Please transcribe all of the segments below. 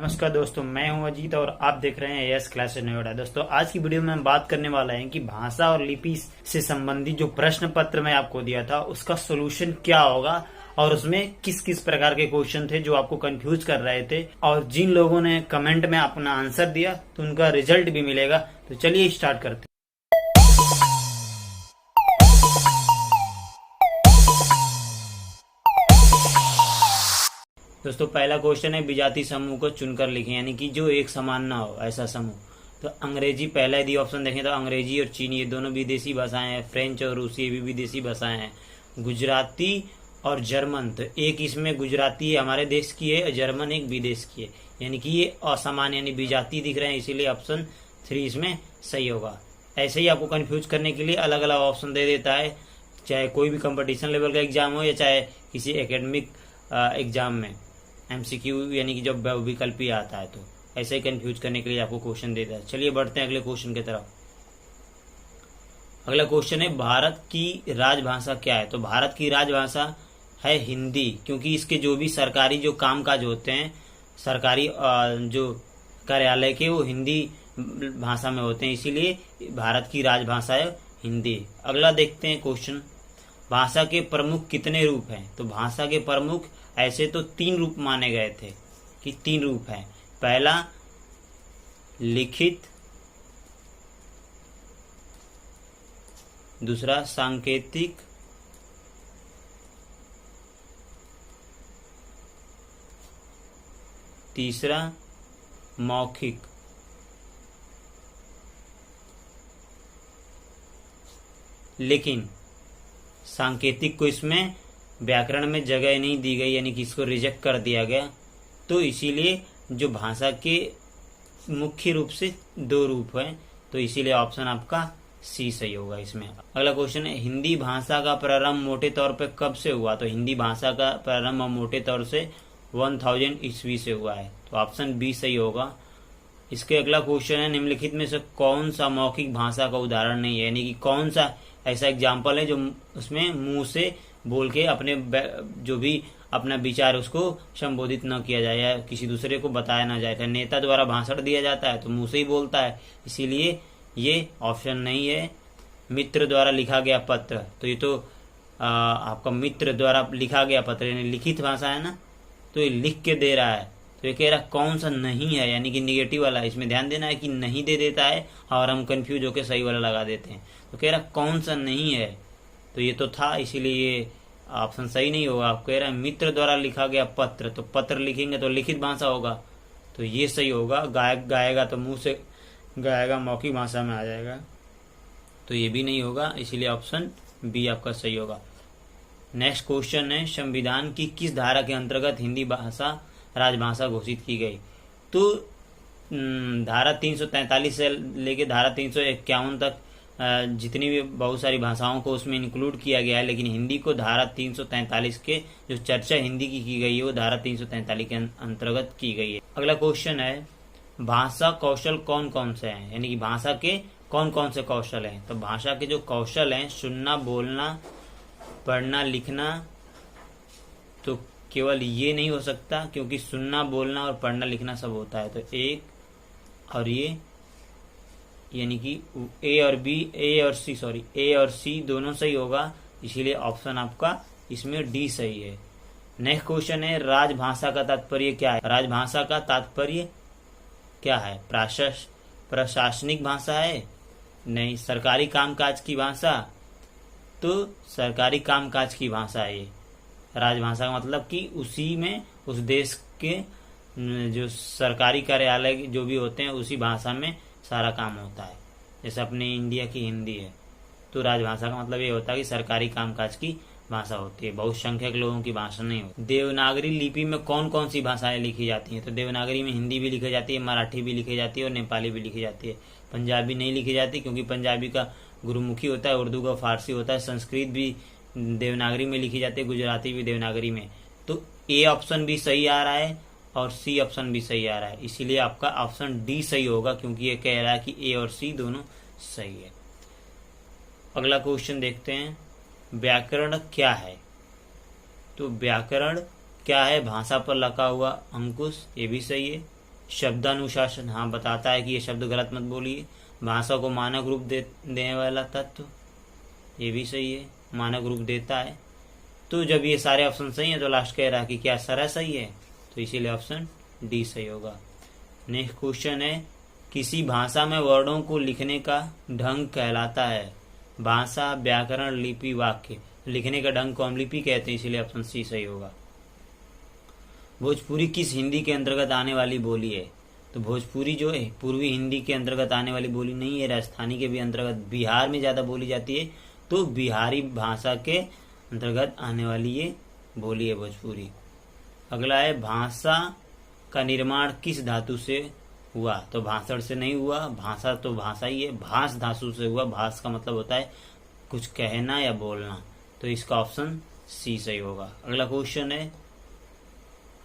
नमस्कार दोस्तों, मैं हूं अजीत और आप देख रहे हैं एएस क्लासेस नोएडा। दोस्तों, आज की वीडियो में हम बात करने वाला है कि भाषा और लिपि से संबंधित जो प्रश्न पत्र मैं आपको दिया था उसका सोल्यूशन क्या होगा और उसमें किस किस प्रकार के क्वेश्चन थे जो आपको कंफ्यूज कर रहे थे, और जिन लोगों ने कमेंट में अपना आंसर दिया तो उनका रिजल्ट भी मिलेगा। तो चलिए स्टार्ट करते हैं। दोस्तों, पहला क्वेश्चन है विजाति समूह को चुनकर लिखें, यानी कि जो एक समान ना हो ऐसा समूह। तो अंग्रेजी पहला यदि ऑप्शन देखें तो अंग्रेजी और चीनी ये दोनों विदेशी भाषाएं हैं। फ्रेंच और रूसी ये भी विदेशी भाषाएं हैं। गुजराती और जर्मन, तो एक इसमें गुजराती हमारे देश की है और जर्मन एक विदेश की है, यानी कि ये असमान यानी विजाति दिख रहे हैं, इसीलिए ऑप्शन 3 इसमें सही होगा। ऐसे ही आपको कंफ्यूज करने के लिए अलग अलग ऑप्शन दे देता है, चाहे कोई भी कंपटीशन लेवल का एग्जाम हो या चाहे किसी एकेडमिक एग्जाम में एमसीक्यू यानी कि जब विकल्प ही आता है, तो ऐसे ही कंफ्यूज करने के लिए आपको क्वेश्चन देता है। चलिए बढ़ते हैं अगले क्वेश्चन की तरफ। अगला क्वेश्चन है भारत की राजभाषा क्या है। तो भारत की राजभाषा है हिंदी, क्योंकि इसके जो भी सरकारी जो कामकाज होते हैं, सरकारी जो कार्यालय के, वो हिंदी भाषा में होते हैं, इसीलिए भारत की राजभाषा है हिंदी। अगला देखते हैं क्वेश्चन, भाषा के प्रमुख कितने रूप हैं। तो भाषा के प्रमुख ऐसे तो 3 रूप माने गए थे कि 3 रूप हैं। पहला लिखित, दूसरा सांकेतिक, तीसरा मौखिक। लेकिन सांकेतिक को इसमें व्याकरण में जगह नहीं दी गई, यानी कि इसको रिजेक्ट कर दिया गया, तो इसीलिए जो भाषा के मुख्य रूप से 2 रूप हैं, तो इसीलिए ऑप्शन आपका सी सही होगा इसमें। अगला क्वेश्चन है हिंदी भाषा का प्रारंभ मोटे तौर पे कब से हुआ। तो हिंदी भाषा का प्रारंभ मोटे तौर से 1000 ईस्वी से हुआ है, तो ऑप्शन बी सही होगा। इसके अगला क्वेश्चन है निम्नलिखित में से कौन सा मौखिक भाषा का उदाहरण नहीं है, यानी कि कौन सा ऐसा एग्जाम्पल है जो उसमें मुंह से बोल के अपने जो भी अपना विचार उसको संबोधित न किया जाए या किसी दूसरे को बताया ना जाए। नेता द्वारा भाषण दिया जाता है तो मुंह से ही बोलता है, इसीलिए ये ऑप्शन नहीं है। मित्र द्वारा लिखा गया पत्र, तो ये तो आपका मित्र द्वारा लिखा गया पत्र यानी लिखित भाषा है ना, तो ये लिख के दे रहा है, तो ये कह रहा कौन सा नहीं है, यानी कि निगेटिव वाला। इसमें ध्यान देना है कि नहीं दे देता है और हम कंफ्यूज होकर सही वाला लगा देते हैं। तो कह रहा कौन सा नहीं है, तो ये तो था, इसीलिए ये ऑप्शन सही नहीं होगा। आप कह रहे हैं मित्र द्वारा लिखा गया पत्र, तो पत्र लिखेंगे तो लिखित भाषा होगा, तो ये सही होगा। गायक गाएगा तो मुंह से गाएगा, मौखिक भाषा में आ जाएगा, तो ये भी नहीं होगा, इसीलिए ऑप्शन बी आपका सही होगा। नेक्स्ट क्वेश्चन है संविधान की किस धारा के अंतर्गत हिंदी भाषा राजभाषा घोषित की गई। तो धारा 343 से लेके धारा 351 तक जितनी भी बहुत सारी भाषाओं को उसमें इंक्लूड किया गया है, लेकिन हिंदी को धारा 343 के जो चर्चा हिंदी की गई है वो धारा 343 के अंतर्गत की गई है। अगला क्वेश्चन है भाषा कौशल कौन कौन से हैं, यानी कि भाषा के कौन कौन से कौशल हैं। तो भाषा के जो कौशल हैं सुनना, बोलना, पढ़ना, लिखना, तो केवल ये नहीं हो सकता, क्योंकि सुनना, बोलना और पढ़ना लिखना सब होता है, तो एक और ये, यानी कि ए और सी दोनों सही होगा, इसीलिए ऑप्शन आपका इसमें डी सही है। नेक्स्ट क्वेश्चन है राजभाषा का तात्पर्य क्या है। राजभाषा का तात्पर्य क्या है, प्रशासनिक भाषा है, नहीं, सरकारी कामकाज की भाषा, तो सरकारी कामकाज की भाषा है ये। राजभाषा का मतलब कि उसी में उस देश के जो सरकारी कार्यालय जो भी होते हैं उसी भाषा में सारा काम होता है, जैसे अपने इंडिया की हिंदी है, तो राजभाषा का मतलब ये होता है कि सरकारी कामकाज की भाषा होती है, बहुसंख्यक लोगों की भाषा नहीं होती। देवनागरी लिपि में कौन कौन सी भाषाएं लिखी जाती हैं। तो देवनागरी में हिंदी भी लिखी जाती है, मराठी भी लिखी जाती है और नेपाली भी लिखी जाती है। पंजाबी नहीं लिखी जाती, क्योंकि पंजाबी का गुरुमुखी होता है, उर्दू का फारसी होता है, संस्कृत भी देवनागरी में लिखी जाती है, गुजराती भी देवनागरी में। तो ए ऑप्शन भी सही आ रहा है और सी ऑप्शन भी सही आ रहा है, इसीलिए आपका ऑप्शन डी सही होगा, क्योंकि ये कह रहा है कि ए और सी दोनों सही है। अगला क्वेश्चन देखते हैं, व्याकरण क्या है। तो व्याकरण क्या है, भाषा पर लगा हुआ अंकुश, ये भी सही है। शब्दानुशासन, हाँ बताता है कि ये शब्द गलत मत बोलिए। भाषा को मानक रूप देने वाला तत्व, ये भी सही है, मानक रूप देता है। तो जब ये सारे ऑप्शन सही हैं तो लास्ट कह रहा है कि क्या सारा सही है, तो इसीलिए ऑप्शन डी सही होगा। नेक्स्ट क्वेश्चन है, किसी भाषा में वर्णों को लिखने का ढंग कहलाता है। भाषा, व्याकरण, लिपि, वाक्य। लिखने का ढंग को हम लिपि कहते हैं, इसीलिए ऑप्शन सी सही होगा। भोजपुरी किस हिंदी के अंतर्गत आने वाली बोली है? तो भोजपुरी जो है पूर्वी हिंदी के अंतर्गत आने वाली बोली नहीं है, राजस्थानी के भी अंतर्गत, बिहार में ज्यादा बोली जाती है, तो बिहारी भाषा के अंतर्गत आने वाली ये बोली है भोजपुरी। अगला है, भाषा का निर्माण किस धातु से हुआ? तो भाषण से नहीं हुआ, भाषा तो भाषा ही है, भाष धातु से हुआ। भाष का मतलब होता है कुछ कहना या बोलना, तो इसका ऑप्शन सी सही होगा। अगला क्वेश्चन है,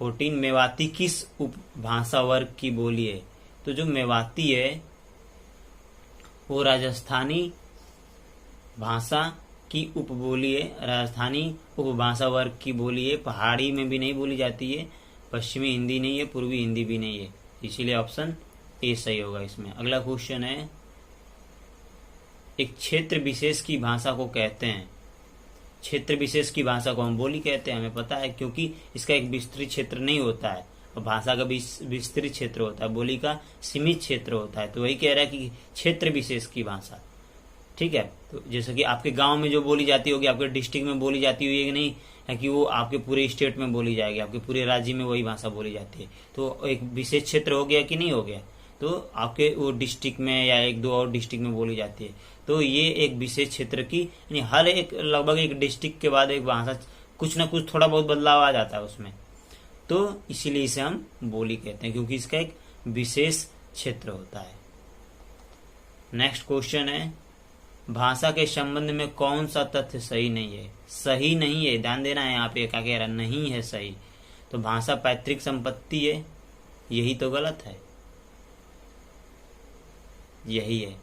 14 मेवाती किस उपभाषा वर्ग की बोली है? तो जो मेवाती है वो राजस्थानी भाषा की उपबोली है, राजस्थानी उपभाषा वर्ग की बोली है। पहाड़ी में भी नहीं बोली जाती है, पश्चिमी हिंदी नहीं है, पूर्वी हिंदी भी नहीं है, इसीलिए ऑप्शन ए सही होगा इसमें। अगला क्वेश्चन है, एक क्षेत्र विशेष की भाषा को कहते हैं। क्षेत्र विशेष की भाषा को हम बोली कहते हैं, हमें पता है, क्योंकि इसका एक विस्तृत क्षेत्र नहीं होता है और भाषा का विस्तृत क्षेत्र होता है, बोली का सीमित क्षेत्र होता है। तो वही कह रहा है कि क्षेत्र विशेष की भाषा, ठीक है। तो जैसे कि आपके गांव में जो बोली जाती होगी, आपके डिस्ट्रिक्ट में बोली जाती हुई नहीं है कि वो आपके पूरे स्टेट में बोली जाएगी, आपके पूरे राज्य में वही भाषा बोली जाती है। तो एक विशेष क्षेत्र हो गया कि नहीं हो गया, तो आपके वो डिस्ट्रिक्ट में या एक दो और डिस्ट्रिक्ट में बोली जाती है। तो ये एक विशेष क्षेत्र की, यानी हर एक लगभग एक डिस्ट्रिक्ट के बाद एक भाषा कुछ ना कुछ थोड़ा बहुत बदलाव आ जाता है उसमें, तो इसीलिए इसे हम बोली कहते हैं, क्योंकि इसका एक विशेष क्षेत्र होता है। नेक्स्ट क्वेश्चन है, भाषा के संबंध में कौन सा तथ्य सही नहीं है? सही नहीं है, ध्यान देना है, यहाँ पे क्या कह रहा है, नहीं है सही। तो भाषा पैतृक संपत्ति है, यही तो गलत है, यही है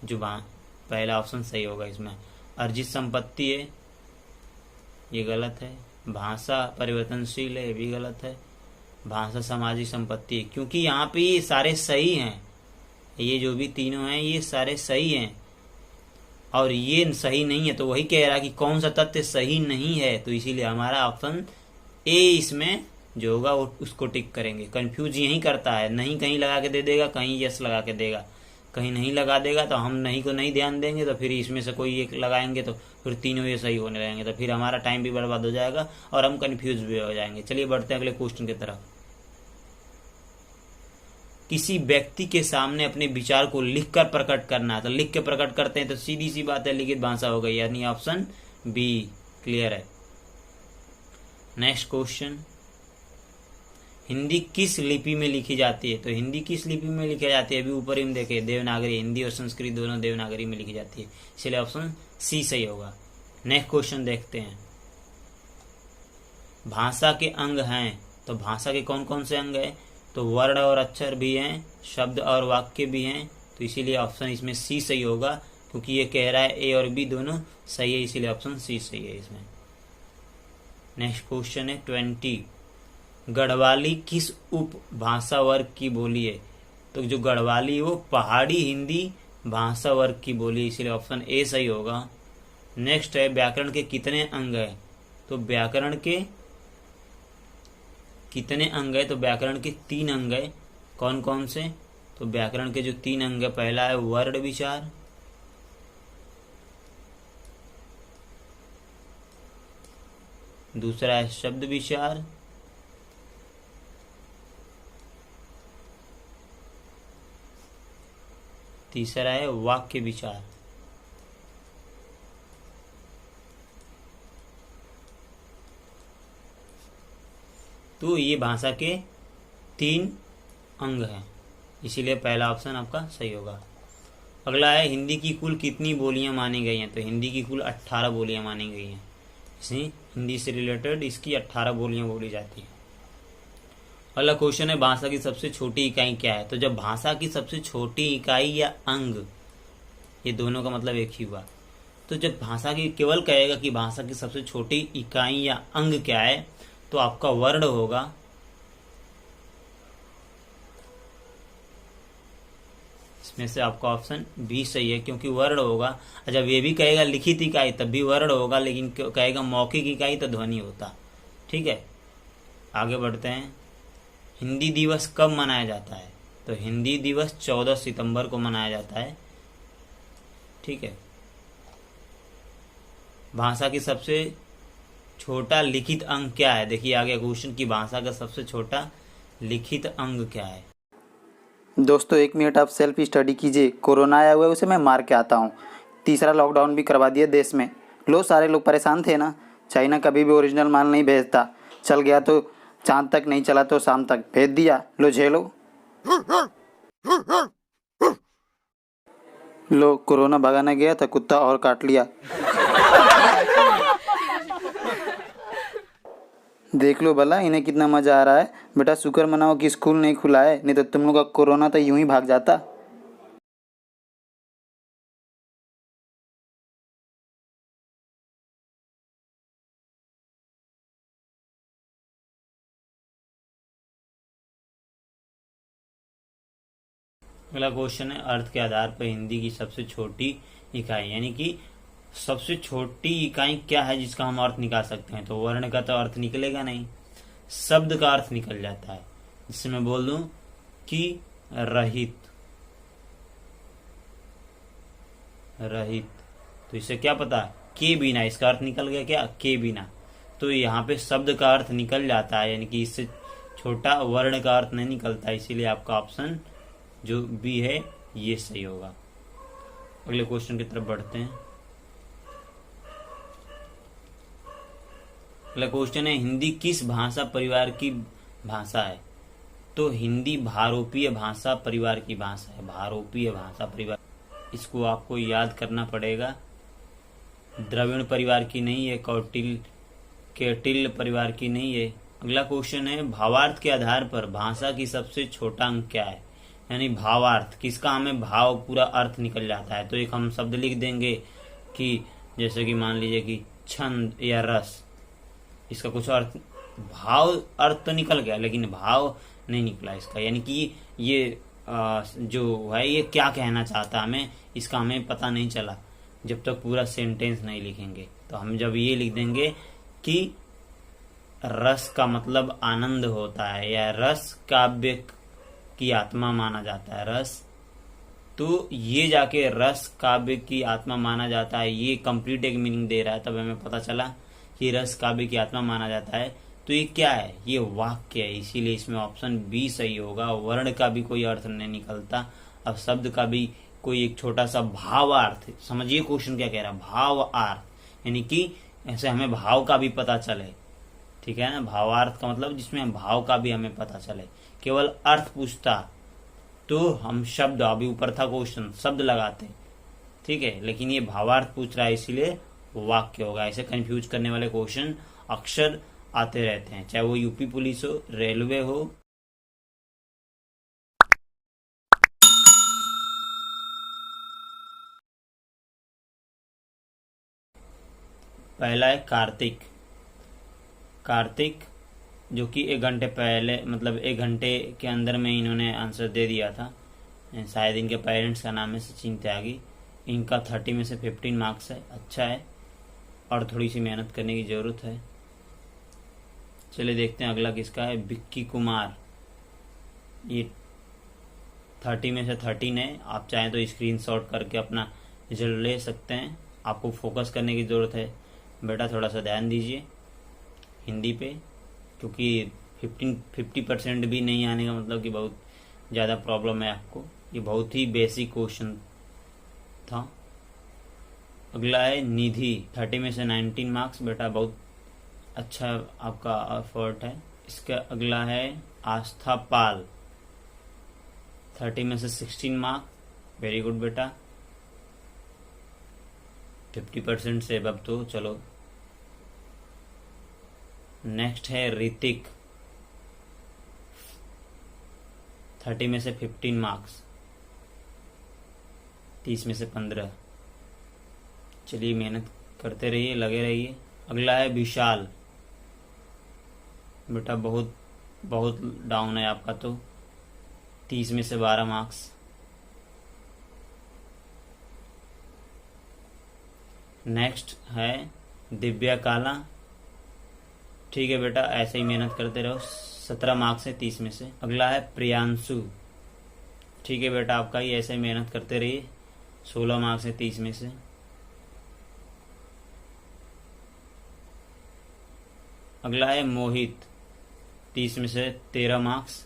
जो पहला ऑप्शन सही होगा इसमें। अर्जित संपत्ति है, ये गलत है। भाषा परिवर्तनशील है, ये भी गलत है। भाषा सामाजिक संपत्ति है, क्योंकि यहाँ पे ये सारे सही हैं, ये जो भी तीनों हैं ये सारे सही हैं और ये सही नहीं है। तो वही कह रहा है कि कौन सा तथ्य सही नहीं है, तो इसीलिए हमारा ऑप्शन ए इसमें जो होगा वो उसको टिक करेंगे। कंफ्यूज यही करता है, नहीं कहीं लगा के दे देगा, कहीं यस लगा के देगा, कहीं नहीं लगा देगा, तो हम नहीं को नहीं ध्यान देंगे, तो फिर इसमें से कोई एक लगाएंगे तो फिर तीनों ये सही होने लगेंगे, तो फिर हमारा टाइम भी बर्बाद हो जाएगा और हम कंफ्यूज भी हो जाएंगे। चलिए बढ़ते हैं अगले क्वेश्चन की तरफ। किसी व्यक्ति के सामने अपने विचार को लिखकर प्रकट करना है, तो लिख के प्रकट करते हैं, तो सीधी सी बात है लिखित भाषा हो गई, यानी ऑप्शन बी क्लियर है। नेक्स्ट क्वेश्चन, हिंदी किस लिपि में लिखी जाती है? तो हिंदी किस लिपि में लिखी जाती है, अभी ऊपर ही हम देखे, देवनागरी, हिंदी और संस्कृत दोनों देवनागरी में लिखी जाती है, इसलिए ऑप्शन सी सही होगा। नेक्स्ट क्वेश्चन देखते हैं, भाषा के अंग हैं, तो भाषा के कौन कौन से अंग हैं? तो वर्ण और अक्षर भी हैं, शब्द और वाक्य भी हैं, तो इसीलिए ऑप्शन इसमें सी सही होगा, क्योंकि ये कह रहा है ए और बी दोनों सही है, इसीलिए ऑप्शन सी सही है इसमें। नेक्स्ट क्वेश्चन है 20, गढ़वाली किस उपभाषा वर्ग की बोली है? तो जो गढ़वाली वो पहाड़ी हिंदी भाषा वर्ग की बोली है, इसीलिए ऑप्शन ए सही होगा। नेक्स्ट है, व्याकरण के कितने अंग है? तो व्याकरण के कितने अंग है? तो व्याकरण के 3 अंग है। कौन कौन से? तो व्याकरण के जो 3 अंग है, पहला है वर्ण विचार, दूसरा है शब्द विचार, तीसरा है वाक्य विचार। तो ये भाषा के 3 अंग हैं, इसीलिए पहला ऑप्शन आपका सही होगा। अगला है, हिंदी की कुल कितनी बोलियां मानी गई हैं? तो हिंदी की कुल 18 बोलियां मानी गई हैं। हिंदी से रिलेटेड इसकी 18 बोलियां बोली जाती हैं। अगला क्वेश्चन है, भाषा की सबसे छोटी इकाई क्या है? तो जब भाषा की सबसे छोटी इकाई या अंग, ये दोनों का मतलब एक ही हुआ, तो जब भाषा की केवल कहेगा कि भाषा की सबसे छोटी इकाई या अंग क्या है, तो आपका वर्ण होगा। इसमें से आपका ऑप्शन बी सही है, क्योंकि वर्ण होगा। जब ये भी कहेगा लिखित इकाई तब भी वर्ण होगा, लेकिन कहेगा मौखिक इकाई तो ध्वनि होता। ठीक है, आगे बढ़ते हैं। हिंदी दिवस कब मनाया जाता है? तो हिंदी दिवस 14 सितंबर को मनाया जाता है। ठीक है। भाषा की सबसे छोटा लिखित अंग क्या है? देखिए आगे क्वेश्चन की भाषा का सबसे छोटा लिखित अंग क्या है? दोस्तों 1 मिनट आप सेल्फ स्टडी कीजिए। कोरोना आया हुआ है, उसे मैं मार के आता हूँ। तीसरा लॉकडाउन भी करवा दिया देश में। लो, सारे लोग परेशान थे ना। चाइना कभी भी ओरिजिनल माल नहीं भेजता। चल गया तो चांद तक, नहीं चला तो शाम तक भेज दिया। लो झेलो। लो, कोरोना भगाना गया था, कुत्ता और काट लिया। देख लो भला इन्हें कितना मजा आ रहा है। बेटा शुक्र मनाओ कि स्कूल नहीं खुला है, नहीं तो तुम लोग का कोरोना तो यूं ही भाग जाता। अगला क्वेश्चन है, अर्थ के आधार पर हिंदी की सबसे छोटी इकाई, यानी कि सबसे छोटी इकाई क्या है जिसका हम अर्थ निकाल सकते हैं? तो वर्ण का तो अर्थ निकलेगा नहीं, शब्द का अर्थ निकल जाता है। जिससे मैं बोल दूं कि रहित, रहित, तो इससे क्या पता? के बिना, इसका अर्थ निकल गया क्या? के बिना। तो यहाँ पे शब्द का अर्थ निकल जाता है, यानी कि इससे छोटा वर्ण का अर्थ नहीं निकलता। इसीलिए आपका ऑप्शन जो बी है ये सही होगा। अगले क्वेश्चन की तरफ बढ़ते हैं। अगला क्वेश्चन है, हिंदी किस भाषा परिवार की भाषा है? तो हिंदी भारोपीय भाषा परिवार की भाषा है। भारोपीय भाषा परिवार, इसको आपको याद करना पड़ेगा। द्रविड़ परिवार की नहीं है, केटिल परिवार की नहीं है। अगला क्वेश्चन है, भावार्थ के आधार पर भाषा की सबसे छोटा अंक क्या है? यानी भावार्थ, किसका हमें भाव पूरा अर्थ निकल जाता है। तो एक हम शब्द लिख देंगे कि जैसे कि मान लीजिए कि छंद या रस, इसका कुछ अर्थ, भाव अर्थ तो निकल गया लेकिन भाव नहीं निकला इसका। यानी कि ये जो है ये क्या कहना चाहता हमें, इसका हमें पता नहीं चला जब तक पूरा सेंटेंस नहीं लिखेंगे। तो हम जब ये लिख देंगे कि रस का मतलब आनंद होता है, या रस काव्य की आत्मा माना जाता है रस, तो ये जाके रस काव्य की आत्मा माना जाता है, ये कंप्लीट एक मीनिंग दे रहा है। तब हमें पता चला कि रस काव्य की आत्मा माना जाता है। तो ये क्या है? ये वाक्य है। इसीलिए इसमें ऑप्शन बी सही होगा। वर्ण का भी कोई अर्थ नहीं निकलता, अब शब्द का भी कोई एक छोटा सा भावार्थ। समझिए क्वेश्चन क्या कह रहा है, भावार्थ, यानी कि ऐसे हमें भाव का भी पता चले। ठीक है ना, भावार्थ का मतलब जिसमें भाव का भी हमें पता चले। केवल अर्थ पूछता तो हम शब्द, अभी ऊपर था क्वेश्चन, शब्द लगाते, ठीक है, लेकिन ये भावार्थ पूछ रहा है इसीलिए वाक्य होगा। ऐसे कंफ्यूज करने वाले क्वेश्चन अक्सर आते रहते हैं, चाहे वो यूपी पुलिस हो, रेलवे हो। पहला है कार्तिक। कार्तिक जो कि 1 घंटे पहले, मतलब 1 घंटे के अंदर में इन्होंने आंसर दे दिया था। शायद इनके पेरेंट्स का नाम है सचिन त्यागी। इनका 30 में से 15 मार्क्स है, अच्छा है, और थोड़ी सी मेहनत करने की ज़रूरत है। चलिए देखते हैं अगला किसका है, विक्की कुमार। ये 30 में से 13 है। आप चाहें तो स्क्रीनशॉट करके अपना रिजल्ट ले सकते हैं। आपको फोकस करने की ज़रूरत है बेटा, थोड़ा सा ध्यान दीजिए हिंदी पे, क्योंकि 50% भी नहीं आने का मतलब कि बहुत ज़्यादा प्रॉब्लम है आपको। ये बहुत ही बेसिक क्वेश्चन था। अगला है निधि, 30 में से 19 मार्क्स। बेटा बहुत अच्छा आपका एफर्ट है। इसका अगला है आस्था पाल, 30 में से 16 मार्क्स। वेरी गुड बेटा, 50% से अब तो चलो। नेक्स्ट है ऋतिक, 30 में से 15 मार्क्स, 30 में से 15। चलिए मेहनत करते रहिए, लगे रहिए। अगला है विशाल, बेटा बहुत बहुत डाउन है आपका तो, 30 में से 12 मार्क्स। नेक्स्ट है दिव्या काला। ठीक है बेटा, ऐसे ही मेहनत करते रहो। 17 मार्क्स है 30 में से। अगला है प्रियांशु। ठीक है बेटा, आपका ही ऐसे ही मेहनत करते रहिए। 16 मार्क्स है 30 में से। अगला है मोहित। 30 में से 13 मार्क्स।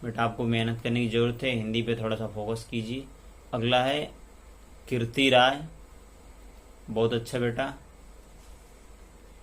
बेटा आपको मेहनत करने की जरूरत है, हिंदी पे थोड़ा सा फोकस कीजिए। अगला है कीर्ति राय। बहुत अच्छा बेटा,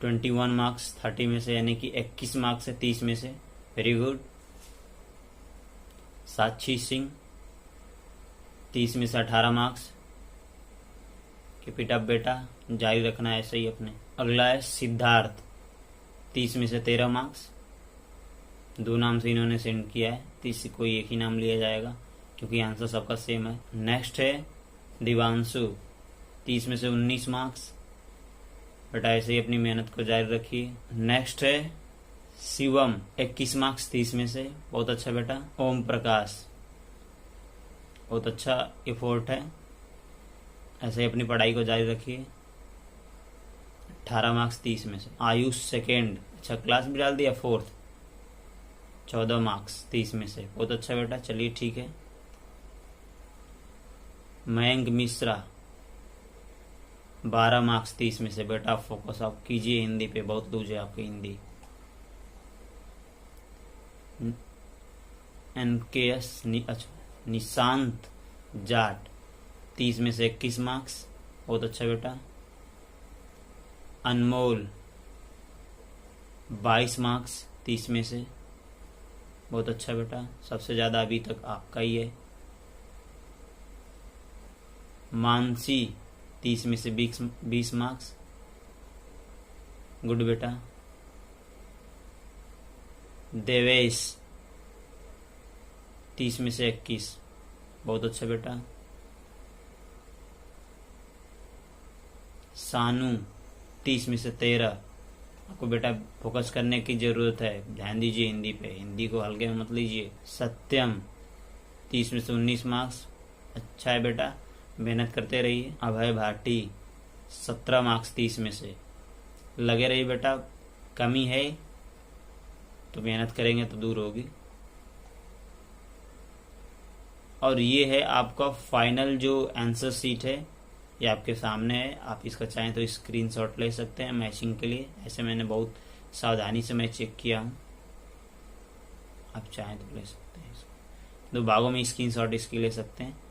21 मार्क्स 30 में से, यानी कि 21 मार्क्स है 30 में से। Very good. साक्षी सिंह, 30 में से 18 मार्क्स। कीप इट अप बेटा, जारी रखना है ऐसे ही अपने। अगला है सिद्धार्थ। 30 में से 13 मार्क्स। 2 नाम से इन्होंने सेंड किया है, 30 से कोई एक ही नाम लिया जाएगा क्योंकि आंसर सबका सेम है। नेक्स्ट है दिवांशु। 30 में से 19 मार्क्स। बेटा ऐसे ही अपनी मेहनत को जारी रखिए। नेक्स्ट है शिवम। 21 मार्क्स 30 में से। बहुत अच्छा बेटा। ओम प्रकाश, बहुत अच्छा एफोर्ट है, ऐसे ही अपनी पढ़ाई को जारी रखिए। 18 मार्क्स 30 में से। आयुष सेकेंड, अच्छा क्लास भी डाल दिया, 4th, 14 मार्क्स 30 में से। बहुत अच्छा बेटा, चलिए ठीक है। मयंक मिश्रा, 12 मार्क्स 30 में से। बेटा फोकस आप कीजिए हिंदी पे, बहुत लूज है आपकी हिंदी। NKS अच्छा निशांत जाट, 30 में से 21 मार्क्स। बहुत अच्छा बेटा। अनमोल, 22 मार्क्स 30 में से। बहुत अच्छा बेटा, सबसे ज्यादा अभी तक आपका ही है। मानसी, 30 में से 20 मार्क्स। गुड बेटा। देवेश, 30 में से 21। बहुत अच्छा बेटा। सानू, 30 में से 13। आपको बेटा फोकस करने की जरूरत है, ध्यान दीजिए हिंदी पे, हिंदी को हल्के में मत लीजिए। सत्यम, 30 में से 19 मार्क्स। अच्छा है बेटा, मेहनत करते रहिए। अभय भाटी, 17 मार्क्स 30 में से। लगे रहिए बेटा, कमी है तो मेहनत करेंगे तो दूर होगी। और ये है आपका फाइनल जो आंसर शीट है, ये आपके सामने है। आप इसका चाहें तो स्क्रीनशॉट ले सकते हैं मैचिंग के लिए। ऐसे मैंने बहुत सावधानी से मैं चेक किया हूँ, आप चाहें तो ले सकते हैं। इसको 2 भागों में स्क्रीनशॉट इसकी ले सकते हैं।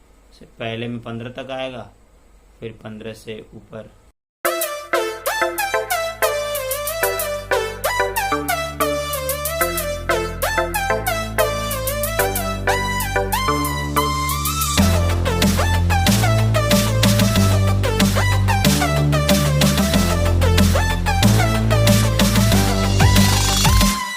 पहले में 15 तक आएगा, फिर 15 से ऊपर